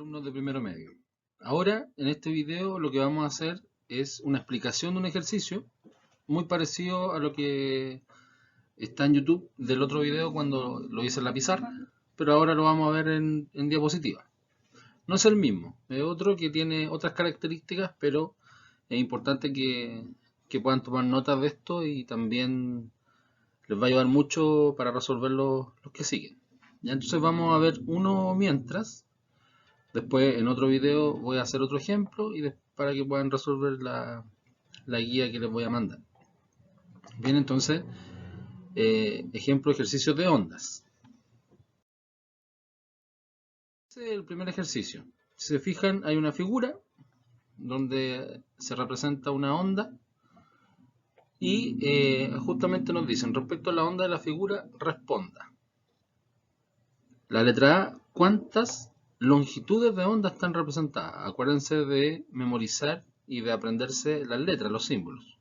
alumnos de primero medio. Ahora, en este video, lo que vamos a hacer es una explicación de un ejercicio muy parecido a lo que está en YouTube del otro video cuando lo hice en la pizarra, pero ahora lo vamos a ver en diapositiva. No es el mismo, es otro que tiene otras características, pero es importante que puedan tomar notas de esto y también les va a ayudar mucho para resolver los que siguen. Ya, entonces vamos a ver uno mientras. Después en otro video voy a hacer otro ejemplo y para que puedan resolver la guía que les voy a mandar. Bien, entonces, ejemplo, ejercicios de ondas. Este es el primer ejercicio. Si se fijan, hay una figura donde se representa una onda y justamente nos dicen, respecto a la onda de la figura, responda. La letra A, ¿cuántas longitudes de onda están representadas? Acuérdense de memorizar y de aprenderse las letras, los símbolos.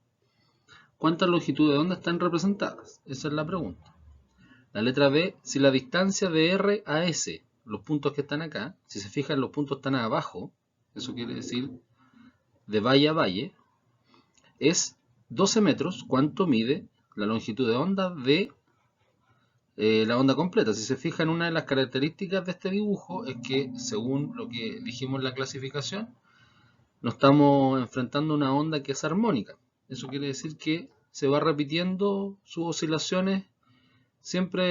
¿Cuántas longitudes de onda están representadas? Esa es la pregunta. La letra B, si la distancia de R a S, los puntos que están acá, si se fijan los puntos están abajo, eso quiere decir de valle a valle, es 12 metros, ¿cuánto mide la longitud de onda de la onda completa? Si se fijan, una de las características de este dibujo es que, según lo que dijimos en la clasificación, nos estamos enfrentando a una onda que es armónica. Eso quiere decir que se va repitiendo sus oscilaciones siempre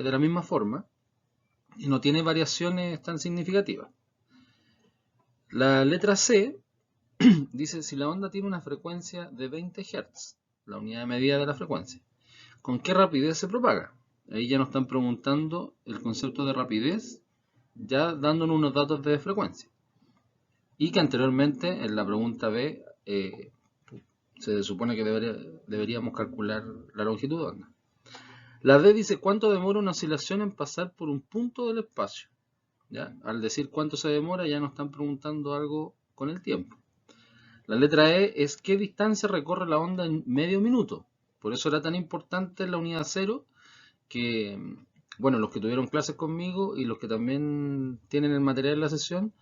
de la misma forma y no tiene variaciones tan significativas. La letra C dice si la onda tiene una frecuencia de 20 Hz, la unidad de medida de la frecuencia, ¿con qué rapidez se propaga? Ahí ya nos están preguntando el concepto de rapidez, ya dándonos unos datos de frecuencia. Y que anteriormente en la pregunta B se supone que deberíamos calcular la longitud de onda. La D dice cuánto demora una oscilación en pasar por un punto del espacio. ¿Ya? Al decir cuánto se demora ya nos están preguntando algo con el tiempo. La letra E es qué distancia recorre la onda en medio minuto. Por eso era tan importante en la unidad 0 que, bueno, los que tuvieron clases conmigo y los que también tienen el material en la sesión,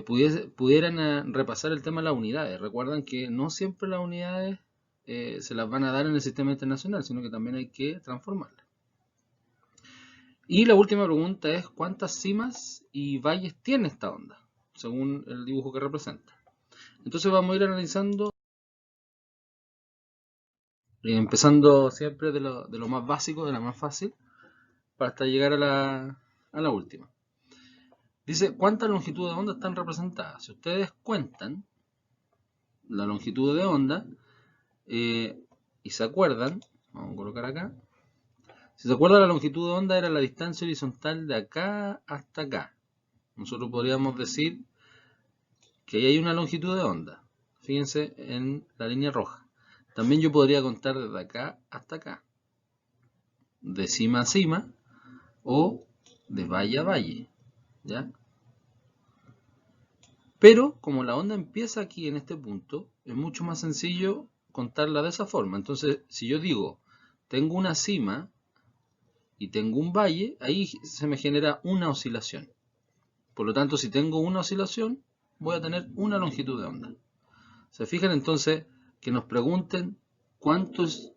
pudieran repasar el tema de las unidades. Recuerdan que no siempre las unidades se las van a dar en el sistema internacional, sino que también hay que transformarlas. Y la última pregunta es ¿cuántas cimas y valles tiene esta onda? Según el dibujo que representa. Entonces vamos a ir analizando, empezando siempre de lo más básico, de la más fácil, para hasta llegar a la última. Dice, ¿cuántas longitudes de onda están representadas? Si ustedes cuentan la longitud de onda y se acuerdan, vamos a colocar acá, si se acuerdan la longitud de onda era la distancia horizontal de acá hasta acá. Nosotros podríamos decir que ahí hay una longitud de onda. Fíjense en la línea roja. También yo podría contar desde acá hasta acá, de cima a cima o de valle a valle, ¿ya? Pero como la onda empieza aquí en este punto, es mucho más sencillo contarla de esa forma. Entonces, si yo digo, tengo una cima y tengo un valle, ahí se me genera una oscilación. Por lo tanto, si tengo una oscilación, voy a tener una longitud de onda. ¿Se fijan entonces que nos pregunten cuántas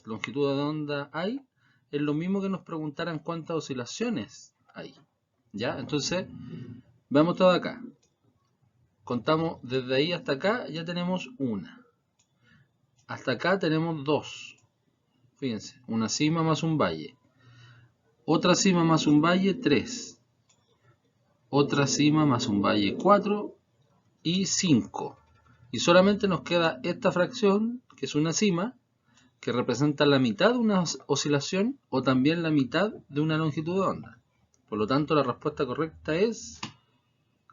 longitudes de onda hay? Es lo mismo que nos preguntaran cuántas oscilaciones hay. ¿Ya? Entonces, veamos todo acá. Contamos desde ahí hasta acá, ya tenemos una. Hasta acá tenemos dos. Fíjense, una cima más un valle. Otra cima más un valle, 3. Otra cima más un valle, 4. Y 5. Y solamente nos queda esta fracción, que es una cima, que representa la mitad de una oscilación o también la mitad de una longitud de onda. Por lo tanto, la respuesta correcta es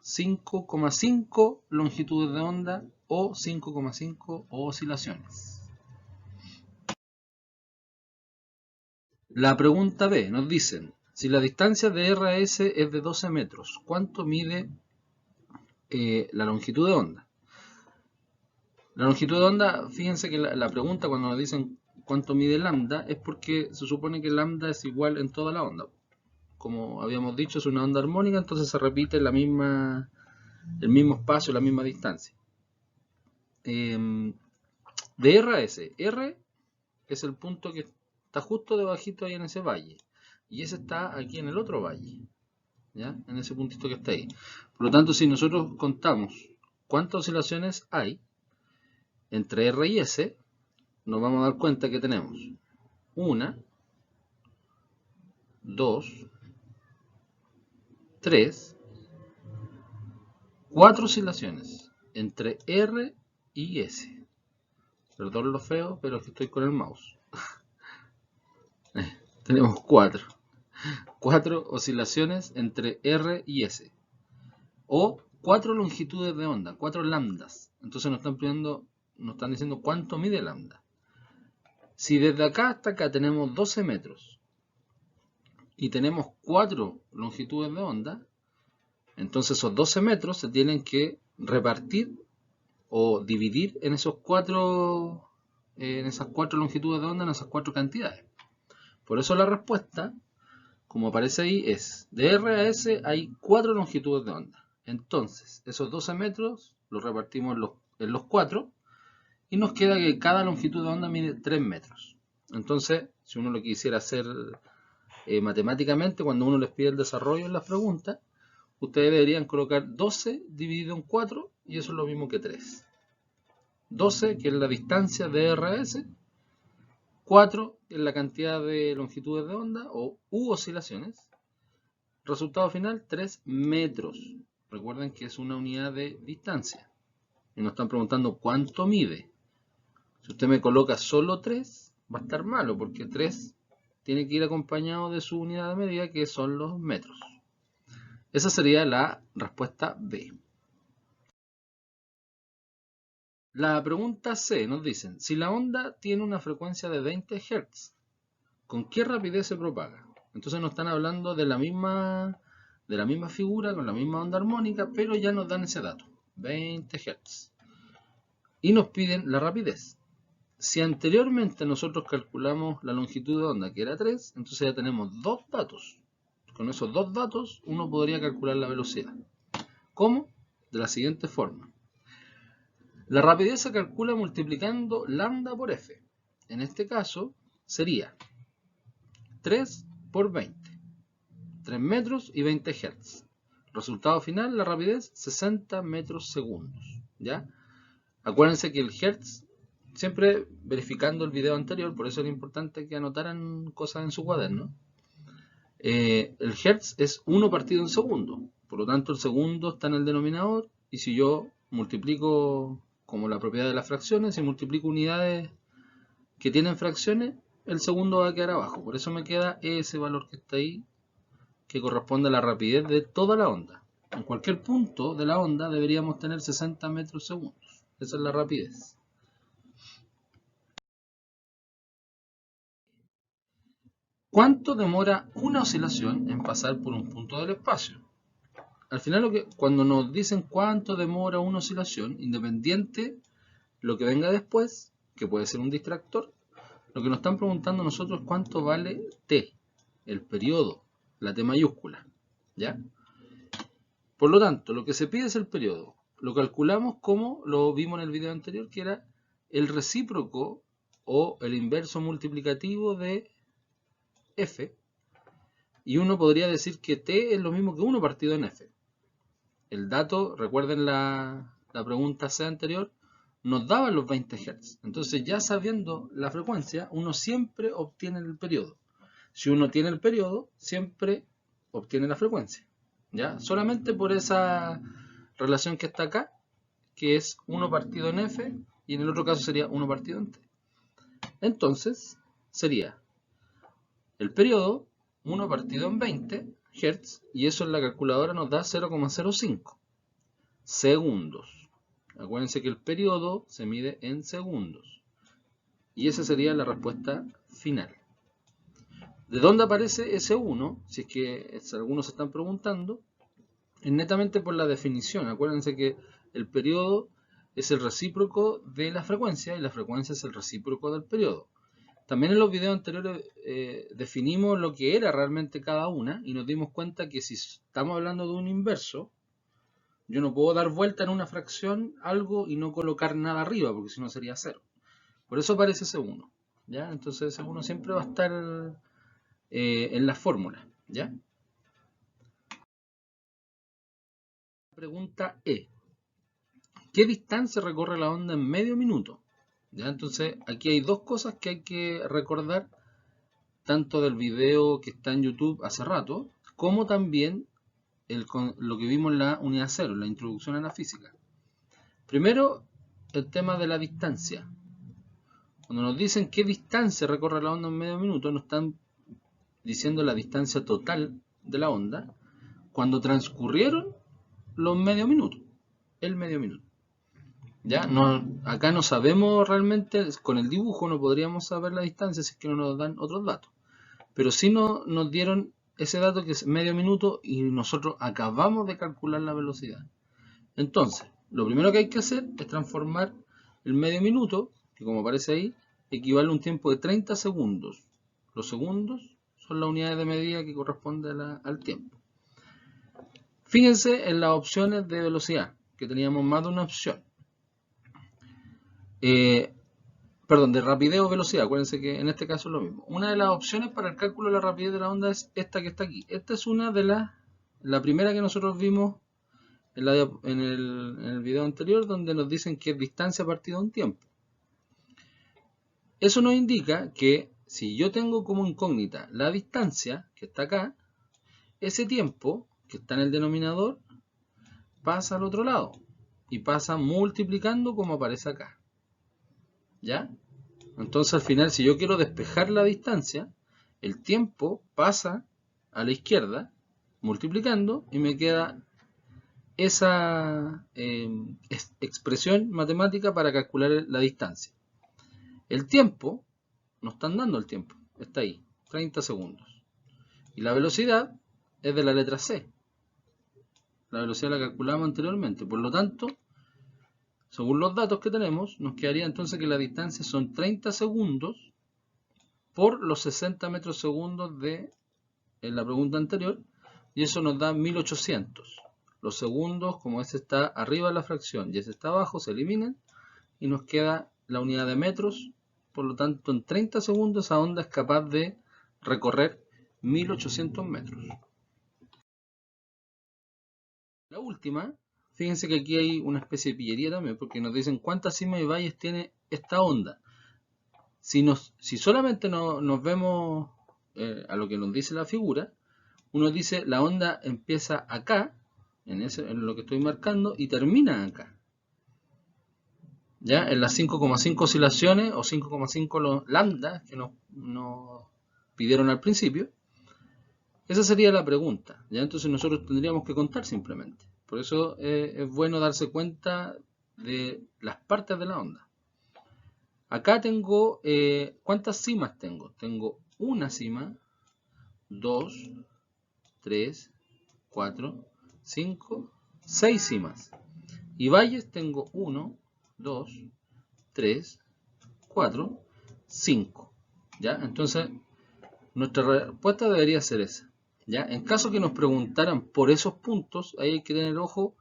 5,5 longitudes de onda o 5,5 oscilaciones. La pregunta B nos dicen, si la distancia de R a S es de 12 metros, ¿cuánto mide la longitud de onda? La longitud de onda, fíjense que la pregunta cuando nos dicen cuánto mide lambda es porque se supone que lambda es igual en toda la onda. como habíamos dicho, es una onda armónica, entonces se repite el mismo espacio, la misma distancia. De R a S, R es el punto que está justo debajito ahí en ese valle, y ese está aquí en el otro valle, ¿ya? En ese puntito que está ahí. Por lo tanto, si nosotros contamos cuántas oscilaciones hay entre R y S, nos vamos a dar cuenta que tenemos 1, 2, 3, 4 oscilaciones entre R y S. Perdón lo feo, pero es que estoy con el mouse. Tenemos 4 oscilaciones entre R y S. O 4 longitudes de onda, 4 lambdas. Entonces nos están diciendo cuánto mide lambda. Si desde acá hasta acá tenemos 12 metros y tenemos 4 longitudes de onda, entonces esos 12 metros se tienen que repartir o dividir en esas 4 longitudes de onda, en esas 4 cantidades. Por eso la respuesta, como aparece ahí, es de R a S hay 4 longitudes de onda. Entonces, esos 12 metros los repartimos en los 4 y nos queda que cada longitud de onda mide 3 metros. Entonces, si uno lo quisiera hacer matemáticamente, cuando uno les pide el desarrollo en las preguntas, ustedes deberían colocar 12 dividido en 4 y eso es lo mismo que 3. 12, que es la distancia de R a S, 4, que es la cantidad de longitudes de onda u oscilaciones. Resultado final, 3 metros. Recuerden que es una unidad de distancia. Y nos están preguntando cuánto mide. Si usted me coloca solo 3, va a estar malo, porque 3 tiene que ir acompañado de su unidad de medida, que son los metros. Esa sería la respuesta B. La pregunta C nos dicen, si la onda tiene una frecuencia de 20 Hz, ¿con qué rapidez se propaga? Entonces nos están hablando de la misma figura, con la misma onda armónica, pero ya nos dan ese dato, 20 Hz. Y nos piden la rapidez. Si anteriormente nosotros calculamos la longitud de onda, que era 3, entonces ya tenemos 2 datos. Con esos 2 datos uno podría calcular la velocidad. ¿Cómo? De la siguiente forma. La rapidez se calcula multiplicando lambda por f. En este caso sería 3 por 20. 3 metros y 20 Hz. Resultado final, la rapidez 60 metros segundos. ¿Ya? Acuérdense que el Hertz, siempre verificando el video anterior, por eso era importante que anotaran cosas en su cuaderno. El Hertz es 1 partido en segundo. Por lo tanto, el segundo está en el denominador. Y si yo multiplico como la propiedad de las fracciones, si multiplico unidades que tienen fracciones, el segundo va a quedar abajo. Por eso me queda ese valor que está ahí, que corresponde a la rapidez de toda la onda. En cualquier punto de la onda deberíamos tener 60 metros segundos. Esa es la rapidez. ¿Cuánto demora una oscilación en pasar por un punto del espacio? Al final, cuando nos dicen cuánto demora una oscilación, independiente lo que venga después, que puede ser un distractor, lo que nos están preguntando nosotros es cuánto vale t, el periodo, la t mayúscula, ¿ya? Por lo tanto, lo que se pide es el periodo. Lo calculamos como lo vimos en el video anterior, que era el recíproco o el inverso multiplicativo de f, y uno podría decir que t es lo mismo que 1 partido en f. El dato, recuerden la pregunta C anterior, nos daba los 20 Hz. Entonces, ya sabiendo la frecuencia, uno siempre obtiene el periodo. Si uno tiene el periodo, siempre obtiene la frecuencia. ¿Ya? Solamente por esa relación que está acá, que es 1 partido en f, y en el otro caso sería 1 partido en t. Entonces, sería el periodo 1 partido en 20 Hz, y eso en la calculadora nos da 0,05 segundos. Acuérdense que el periodo se mide en segundos. Y esa sería la respuesta final. ¿De dónde aparece ese 1? Si es que algunos se están preguntando, es netamente por la definición. Acuérdense que el periodo es el recíproco de la frecuencia y la frecuencia es el recíproco del periodo. También en los videos anteriores definimos lo que era realmente cada una y nos dimos cuenta que si estamos hablando de un inverso, yo no puedo dar vuelta en una fracción algo y no colocar nada arriba, porque si no sería 0. Por eso aparece ese 1. ¿Ya? Entonces ese 1 siempre va a estar en la fórmula. ¿Ya? Pregunta E. ¿Qué distancia recorre la onda en medio minuto? ¿Ya? Entonces aquí hay dos cosas que hay que recordar, tanto del video que está en YouTube hace rato, como también lo que vimos en la unidad 0, la introducción a la física. Primero, el tema de la distancia. Cuando nos dicen qué distancia recorre la onda en medio minuto, nos están diciendo la distancia total de la onda cuando transcurrieron los medio minutos, el medio minuto. ¿Ya? Acá no sabemos realmente, con el dibujo no podríamos saber la distancia si es que no nos dan otros datos. Pero sí nos dieron ese dato que es medio minuto y nosotros acabamos de calcular la velocidad. Entonces, lo primero que hay que hacer es transformar el medio minuto, que como aparece ahí, equivale a un tiempo de 30 segundos. Los segundos son las unidades de medida que corresponden al tiempo. Fíjense en las opciones de velocidad, que teníamos más de una opción. Perdón, de rapidez o velocidad, acuérdense que en este caso es lo mismo. Una de las opciones para el cálculo de la rapidez de la onda es esta que está aquí. Esta es una de la primera que nosotros vimos en el video anterior, donde nos dicen que es distancia partida de un tiempo. Eso nos indica que si yo tengo como incógnita la distancia, que está acá, ese tiempo, que está en el denominador, pasa al otro lado. Y pasa multiplicando como aparece acá. ¿Ya? Entonces al final, si yo quiero despejar la distancia, el tiempo pasa a la izquierda, multiplicando, y me queda esa expresión matemática para calcular la distancia. El tiempo, no están dando el tiempo, está ahí, 30 segundos. Y la velocidad es de la letra C. La velocidad la calculamos anteriormente, por lo tanto, según los datos que tenemos, nos quedaría entonces que la distancia son 30 segundos por los 60 metros segundos de la pregunta anterior, y eso nos da 1800. Los segundos, como ese está arriba de la fracción y ese está abajo, se eliminan y nos queda la unidad de metros. Por lo tanto, en 30 segundos esa onda es capaz de recorrer 1800 metros. La última, fíjense que aquí hay una especie de pillería también, porque nos dicen cuántas cimas y valles tiene esta onda. Si solamente nos vemos a lo que nos dice la figura, uno dice la onda empieza acá, en lo que estoy marcando, y termina acá. ¿Ya? En las 5,5 oscilaciones o 5,5 lambda que nos pidieron al principio. Esa sería la pregunta. ¿Ya? Entonces nosotros tendríamos que contar simplemente. Por eso es bueno darse cuenta de las partes de la onda. Acá tengo, ¿cuántas cimas tengo? Tengo una cima, 2, 3, 4, 5, 6 cimas. Y valles tengo 1, 2, 3, 4, 5. ¿Ya? Entonces, nuestra respuesta debería ser esa. ¿Ya? En caso que nos preguntaran por esos puntos, ahí hay que tener ojo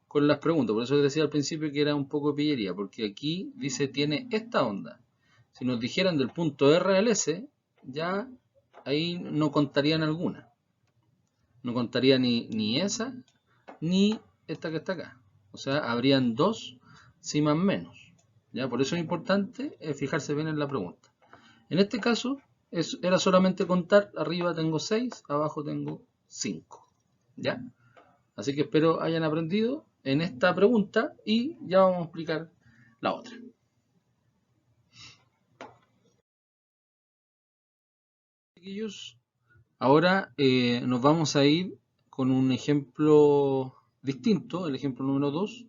con las preguntas. Por eso les decía al principio que era un poco de pillería, porque aquí dice tiene esta onda. Si nos dijeran del punto R al S, ya ahí no contarían alguna. No contaría ni esa, ni esta que está acá. O sea, habrían dos cimas menos. ¿Ya? Por eso es importante fijarse bien en la pregunta. En este caso, era solamente contar, arriba tengo 6, abajo tengo 5. ¿Ya? Así que espero hayan aprendido en esta pregunta y ya vamos a explicar la otra. Chiquillos, ahora nos vamos a ir con un ejemplo distinto, el ejemplo número 2,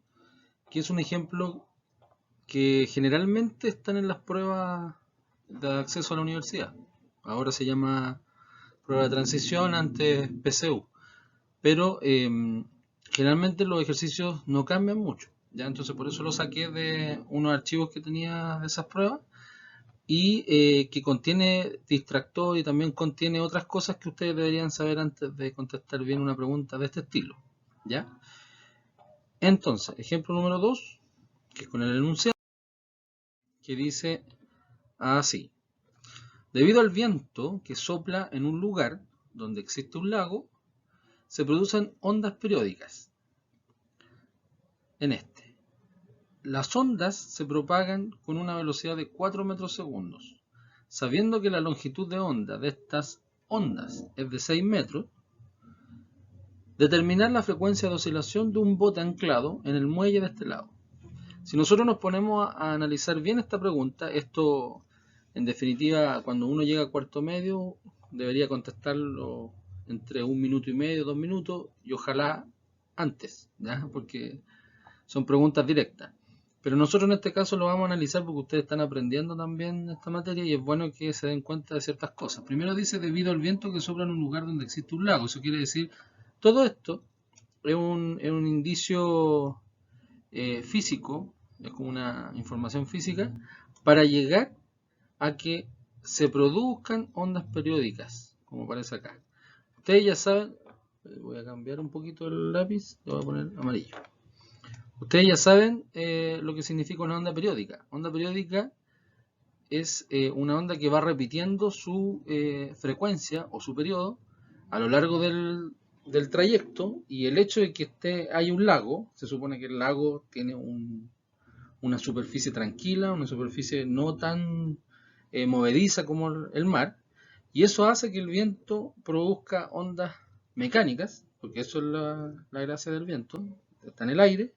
que es un ejemplo que generalmente están en las pruebas de acceso a la universidad. Ahora se llama prueba de transición, antes PCU. Pero generalmente los ejercicios no cambian mucho. ¿Ya? Entonces por eso lo saqué de unos archivos que tenía de esas pruebas, y que contiene distractor y también contiene otras cosas que ustedes deberían saber antes de contestar bien una pregunta de este estilo, ¿ya? Entonces, ejemplo número 2, que es con el enunciado, que dice así: debido al viento que sopla en un lugar donde existe un lago, se producen ondas periódicas en este. Las ondas se propagan con una velocidad de 4 metros segundos. Sabiendo que la longitud de onda de estas ondas es de 6 metros, determinar la frecuencia de oscilación de un bote anclado en el muelle de este lago. Si nosotros nos ponemos a analizar bien esta pregunta, esto en definitiva cuando uno llega a cuarto medio debería contestarlo entre 1 minuto y medio, 2 minutos y ojalá antes, ¿ya? Porque son preguntas directas. Pero nosotros en este caso lo vamos a analizar porque ustedes están aprendiendo también esta materia y es bueno que se den cuenta de ciertas cosas. Primero dice debido al viento que sopla en un lugar donde existe un lago. Eso quiere decir, todo esto es un indicio físico, es como una información física, para llegar a que se produzcan ondas periódicas, como aparece acá. Ustedes ya saben, voy a cambiar un poquito el lápiz, lo voy a poner amarillo. Ustedes ya saben lo que significa una onda periódica. Onda periódica es una onda que va repitiendo su frecuencia o su periodo a lo largo del trayecto, y el hecho de que hay un lago, se supone que el lago tiene una superficie tranquila, una superficie no tan movediza como el mar, y eso hace que el viento produzca ondas mecánicas, porque eso es la gracia del viento, está en el aire,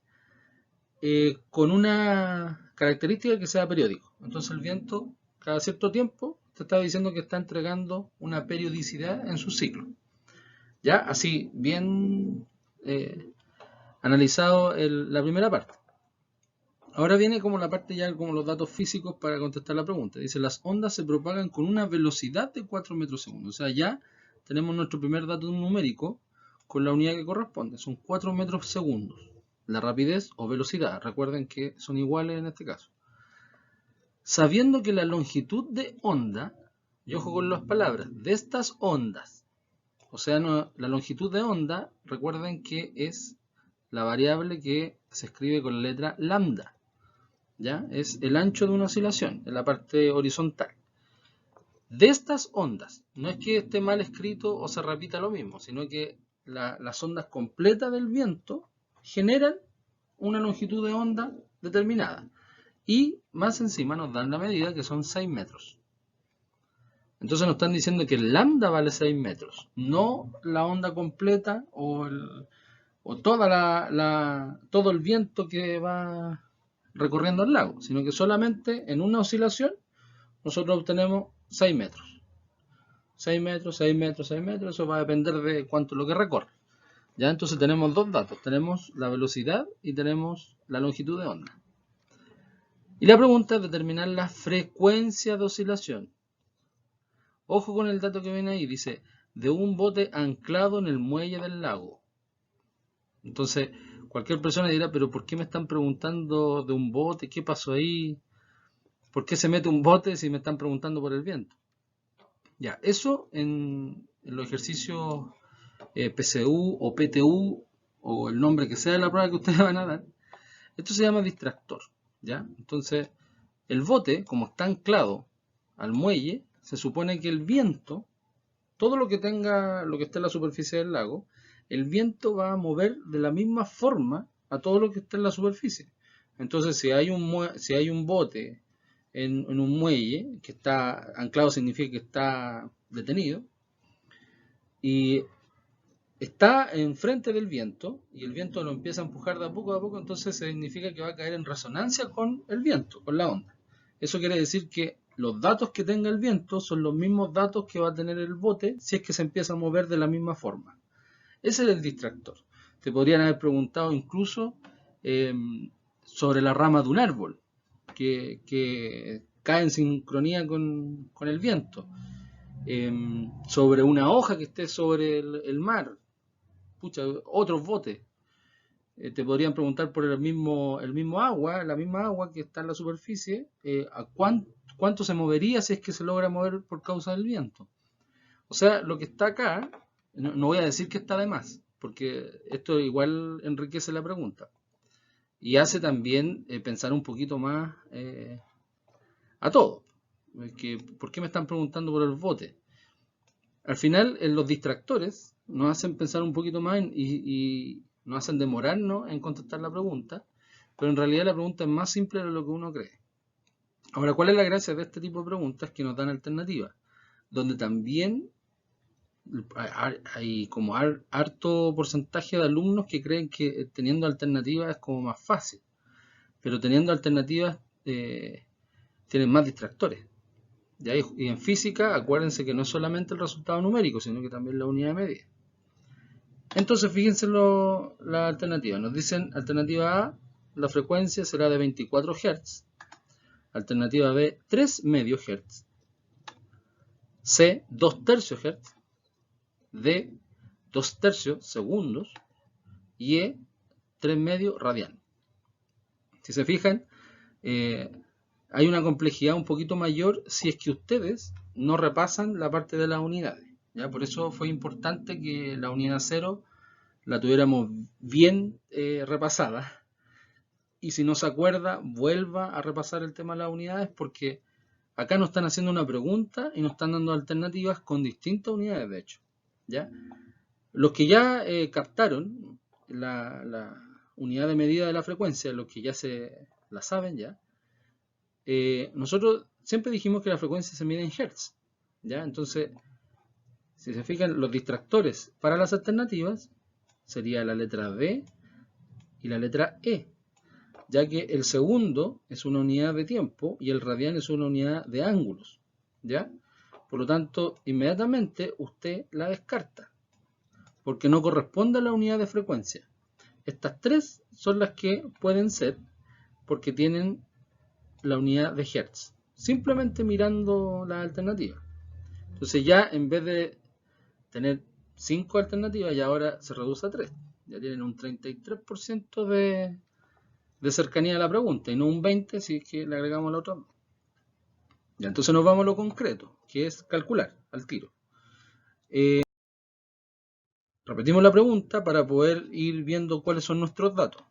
con una característica que sea periódico. Entonces el viento cada cierto tiempo te está diciendo que está entregando una periodicidad en su ciclo. Ya, así bien analizado la primera parte. Ahora viene como la parte ya como los datos físicos para contestar la pregunta. Dice, las ondas se propagan con una velocidad de 4 metros segundos. O sea, ya tenemos nuestro primer dato numérico con la unidad que corresponde. Son 4 metros segundos. La rapidez o velocidad, recuerden que son iguales en este caso. Sabiendo que la longitud de onda, y ojo con las palabras, de estas ondas, o sea, la longitud de onda, recuerden que es la variable que se escribe con la letra lambda. ¿Ya? Es el ancho de una oscilación en la parte horizontal. De estas ondas, no es que esté mal escrito o se repita lo mismo, sino que las ondas completas del viento generan una longitud de onda determinada. Y más encima nos dan la medida que son 6 metros. Entonces nos están diciendo que el lambda vale 6 metros, no la onda completa o todo el viento que va recorriendo el lago, sino que solamente en una oscilación nosotros obtenemos 6 metros. 6 metros, 6 metros, 6 metros, eso va a depender de cuánto es lo que recorre. Ya entonces tenemos dos datos, tenemos la velocidad y tenemos la longitud de onda. Y la pregunta es determinar la frecuencia de oscilación. Ojo con el dato que viene ahí, dice, de un bote anclado en el muelle del lago. Entonces, cualquier persona dirá, pero ¿por qué me están preguntando de un bote? ¿Qué pasó ahí? ¿Por qué se mete un bote si me están preguntando por el viento? Ya, eso en los ejercicios PCU o PTU o el nombre que sea de la prueba que ustedes van a dar, esto se llama distractor, ¿ya? Entonces, el bote, como está anclado al muelle, se supone que el viento, todo lo que tenga, lo que esté en la superficie del lago, el viento va a mover de la misma forma a todo lo que está en la superficie. Entonces, si hay un bote en un muelle que está anclado, significa que está detenido, y está enfrente del viento, y el viento lo empieza a empujar de a poco, entonces significa que va a caer en resonancia con el viento, con la onda. Eso quiere decir que los datos que tenga el viento son los mismos datos que va a tener el bote si es que se empieza a mover de la misma forma. Ese es el distractor. Te podrían haber preguntado incluso sobre la rama de un árbol que cae en sincronía con el viento, sobre una hoja que esté sobre el mar, pucha, otros botes. te podrían preguntar por el mismo agua, la misma agua que está en la superficie, cuánto se movería si es que se logra mover por causa del viento. O sea, lo que está acá, no voy a decir que está de más, porque esto igual enriquece la pregunta. Y hace también pensar un poquito más a todo. ¿Por qué me están preguntando por el bote? Al final, los distractores nos hacen pensar un poquito más y nos hacen demorarnos en contestar la pregunta, pero en realidad la pregunta es más simple de lo que uno cree. Ahora, ¿cuál es la gracia de este tipo de preguntas? Que nos dan alternativas, donde también hay como harto porcentaje de alumnos que creen que teniendo alternativas es como más fácil, pero teniendo alternativas tienen más distractores. Y en física, acuérdense que no es solamente el resultado numérico, sino que también la unidad de medida. Entonces, fíjense la alternativa. Nos dicen, alternativa A, la frecuencia será de 24 Hz. Alternativa B, 3 medios Hz. C, 2 tercios Hz. D, 2 tercios segundos. Y E, 3 medios radianes. Si se fijan, hay una complejidad un poquito mayor si es que ustedes no repasan la parte de las unidades. ¿Ya? Por eso fue importante que la unidad 0 la tuviéramos bien repasada. Y si no se acuerda, vuelva a repasar el tema de las unidades, porque acá nos están haciendo una pregunta y nos están dando alternativas con distintas unidades, de hecho. ¿Ya? Los que ya captaron la unidad de medida de la frecuencia, los que ya se la saben ya, nosotros siempre dijimos que la frecuencia se mide en Hertz. ¿Ya? Entonces, si se fijan, los distractores para las alternativas sería la letra D y la letra E, ya que el segundo es una unidad de tiempo y el radian es una unidad de ángulos. ¿Ya? Por lo tanto, inmediatamente usted la descarta, porque no corresponde a la unidad de frecuencia. Estas tres son las que pueden ser, porque tienen la unidad de Hertz, simplemente mirando las alternativas. Entonces ya en vez de tener 5 alternativas, ya ahora se reduce a 3. Ya tienen un 33% de cercanía a la pregunta y no un 20% si es que le agregamos la otra. Ya, entonces nos vamos a lo concreto, que es calcular al tiro. Repetimos la pregunta para poder ir viendo cuáles son nuestros datos.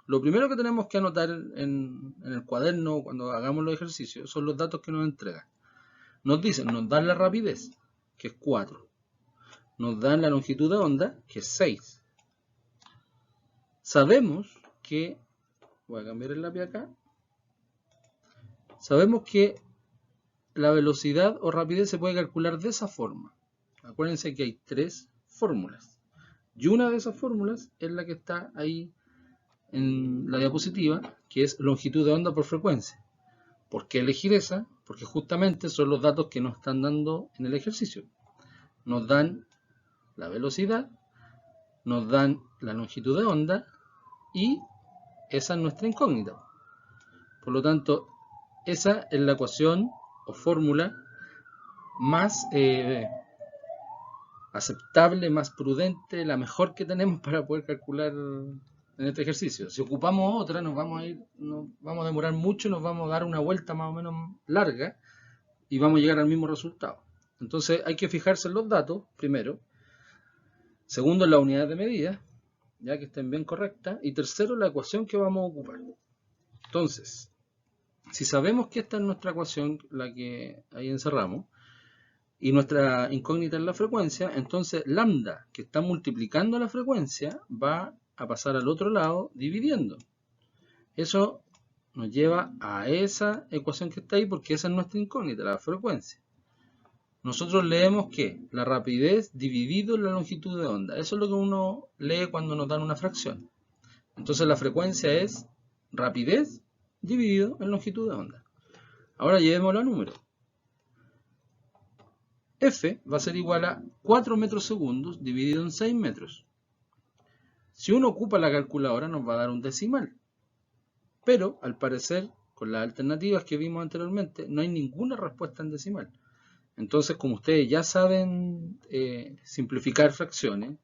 Lo primero que tenemos que anotar en el cuaderno cuando hagamos los ejercicios son los datos que nos entregan. Nos dicen, nos dan la rapidez, que es 4. Nos dan la longitud de onda, que es 6. Sabemos que, voy a cambiar el lápiz acá, sabemos que la velocidad o rapidez se puede calcular de esa forma. Acuérdense que hay 3 fórmulas. Y una de esas fórmulas es la que está ahí en la diapositiva, que es longitud de onda por frecuencia. ¿Por qué elegir esa? Porque justamente son los datos que nos están dando en el ejercicio. Nos dan la velocidad, nos dan la longitud de onda y esa es nuestra incógnita. Por lo tanto, esa es la ecuación o fórmula más aceptable, más prudente, la mejor que tenemos para poder calcular en este ejercicio. Si ocupamos otra, nos vamos a demorar mucho, nos vamos a dar una vuelta más o menos larga y vamos a llegar al mismo resultado. Entonces hay que fijarse en los datos, primero. Segundo, en la unidad de medida, ya que estén bien correctas. Y tercero, la ecuación que vamos a ocupar. Entonces, si sabemos que esta es nuestra ecuación, la que ahí encerramos, y nuestra incógnita es la frecuencia, entonces lambda, que está multiplicando la frecuencia, va a pasar al otro lado dividiendo. Eso nos lleva a esa ecuación que está ahí, porque esa es nuestra incógnita, la frecuencia. Nosotros leemos que la rapidez dividido la longitud de onda. Eso es lo que uno lee cuando nos dan una fracción. Entonces la frecuencia es rapidez dividido en longitud de onda. Ahora llevémoslo a números. F va a ser igual a 4 metros segundos dividido en 6 metros. Si uno ocupa la calculadora nos va a dar un decimal. Pero, al parecer, con las alternativas que vimos anteriormente, no hay ninguna respuesta en decimal. Entonces, como ustedes ya saben simplificar fracciones,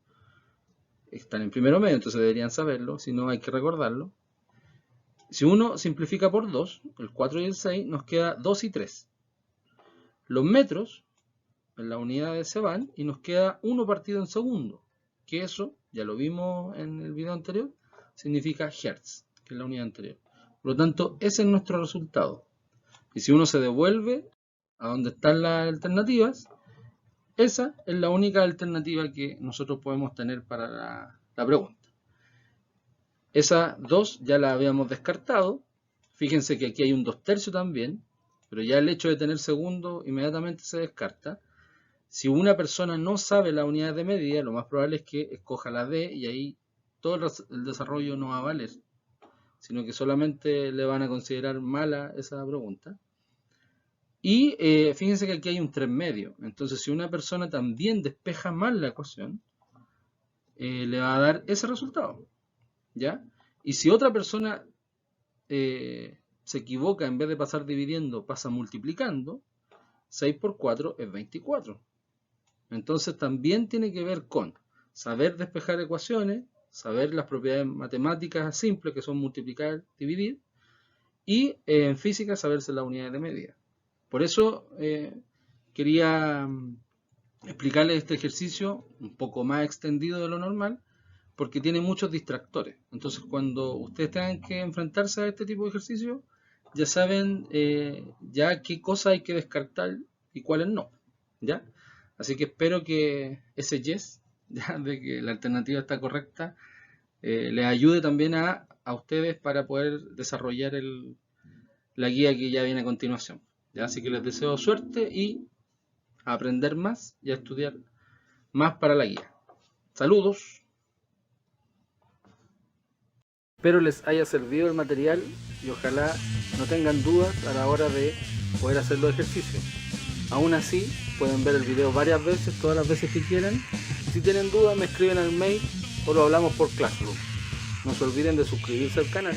están en primero medio, entonces deberían saberlo, si no hay que recordarlo. Si uno simplifica por 2, el 4 y el 6, nos queda 2 y 3. Los metros en la unidad se van y nos queda 1 partido en segundo, que eso, ya lo vimos en el video anterior, significa hertz, que es la unidad anterior. Por lo tanto, ese es nuestro resultado. Y si uno se devuelve a donde están las alternativas, esa es la única alternativa que nosotros podemos tener para la pregunta. Esa 2 ya la habíamos descartado. Fíjense que aquí hay un 2/3 también, pero ya el hecho de tener segundo inmediatamente se descarta. Si una persona no sabe la unidad de medida, lo más probable es que escoja la D y ahí todo el desarrollo no va a valer, sino que solamente le van a considerar mala esa pregunta. Y fíjense que aquí hay un 3 medio. Entonces, si una persona también despeja mal la ecuación, le va a dar ese resultado, ¿ya? Y si otra persona se equivoca, en vez de pasar dividiendo, pasa multiplicando, 6 por 4 es 24. Entonces, también tiene que ver con saber despejar ecuaciones, saber las propiedades matemáticas simples, que son multiplicar, dividir, y en física saberse las unidades de medida. Por eso quería explicarles este ejercicio un poco más extendido de lo normal, porque tiene muchos distractores. Entonces, cuando ustedes tengan que enfrentarse a este tipo de ejercicio, ya saben ya qué cosas hay que descartar y cuáles no, ¿ya? Así que espero que ese yes, ya, de que la alternativa está correcta, les ayude también a ustedes para poder desarrollar la guía que ya viene a continuación. ¿Ya? Así que les deseo suerte y a aprender más y a estudiar más para la guía. Saludos. Espero les haya servido el material y ojalá no tengan dudas a la hora de poder hacer los ejercicios. Aún así, pueden ver el video varias veces, todas las veces que quieran. Si tienen dudas, me escriben al mail o lo hablamos por Classroom. No se olviden de suscribirse al canal